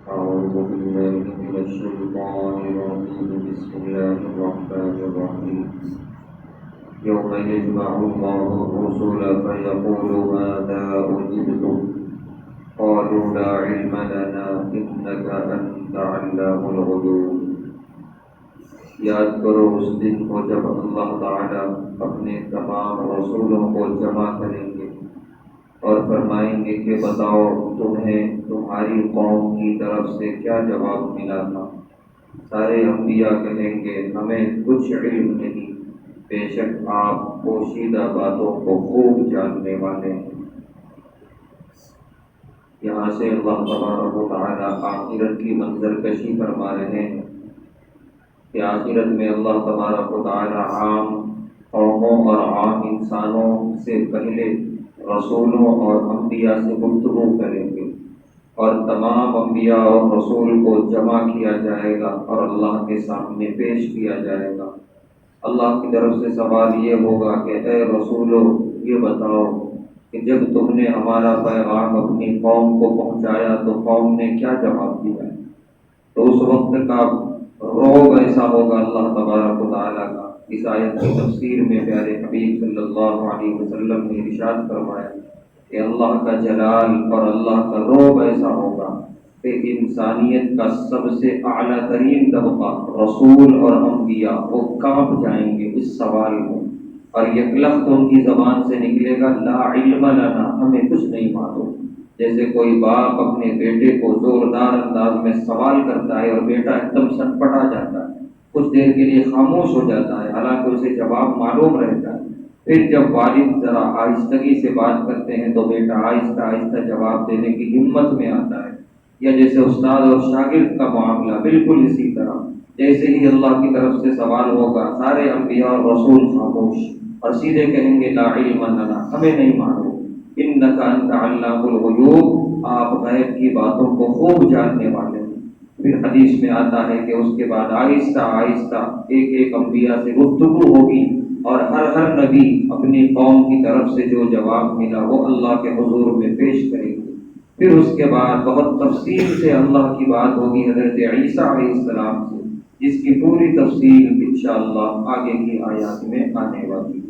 أعوذ بالله من الشيطان الرجيم بسم الله الرحمن الرحيم يوم يجمع الله الرسل فيقول ماذا أجبتم قالوا لا علم لنا إنك أنت علام الغيوب یاد کرو اس دن کو جب اللہ تعالیٰ اپنے تمام رسولوں کو جمع کریں گے اور فرمائیں گے کہ بتاؤ تمہیں تمہاری قوم کی طرف سے کیا جواب ملا تھا۔ سارے انبیاء کہیں گے ہمیں کچھ علم نہیں، بے شک آپ پوشیدہ باتوں کو خوب جاننے والے ہیں۔ یہاں سے اللہ تبارک و تعالیٰ آخرت کی منظر کشی فرما رہے ہیں کہ آخرت میں اللہ تبارک و تعالیٰ عام قوموں اور عام انسانوں سے پہلے رسولوں اور انبیاء سے گفتگو کریں گے اور تمام انبیاء اور رسول کو جمع کیا جائے گا اور اللہ کے سامنے پیش کیا جائے گا۔ اللہ کی طرف سے سوال یہ ہوگا کہ اے رسولو، یہ بتاؤ کہ جب تم نے ہمارا پیغام اپنی قوم کو پہنچایا تو قوم نے کیا جواب دیا؟ تو اس وقت کا روب ایسا ہوگا اللہ تبارک و تعالیٰ کا۔ اس آیت کی تفسیر میں پیارے حبیب صلی اللہ علیہ وسلم نے ارشاد فرمایا کہ اللہ کا جلال اور اللہ کا روب ایسا ہوگا کہ انسانیت کا سب سے اعلیٰ ترین طبقہ رسول اور انبیاء وہ کانپ جائیں گے اس سوال میں، اور یک لفظ ان کی زبان سے نکلے گا لا علم لنا، ہمیں کچھ نہیں معلوم۔ جیسے کوئی باپ اپنے بیٹے کو زوردار انداز میں سوال کرتا ہے اور بیٹا ایک دم سٹپٹا جاتا ہے، کچھ دیر کے لیے خاموش ہو جاتا ہے حالانکہ اسے جواب معلوم رہتا ہے۔ پھر جب والد ذرا آہستگی سے بات کرتے ہیں تو بیٹا آہستہ آہستہ جواب دینے کی ہمت میں آتا ہے۔ یا جیسے استاد اور شاگرد کا معاملہ بالکل اسی طرح، جیسے ہی اللہ کی طرف سے سوال ہوگا سارے انبیاء اور رسول خاموش اور سیدھے کہیں گے لا علم لنا، ہمیں نہیں معلوم، انک انت علام الغیوب، آپ غیب کی باتوں کو خوب جاننے والے ہیں۔ پھر حدیث میں آتا ہے کہ اس کے بعد آہستہ آہستہ ایک ایک انبیاء سے گفتگو ہوگی اور ہر نبی اپنی قوم کی طرف سے جو جواب ملا وہ اللہ کے حضور میں پیش کریں گے۔ پھر اس کے بعد بہت تفصیل سے اللہ کی بات ہوگی حضرت عیسیٰ علیہ السلام سے، جس کی پوری تفصیل انشاءاللہ آگے کی آیات میں آنے والی ہے۔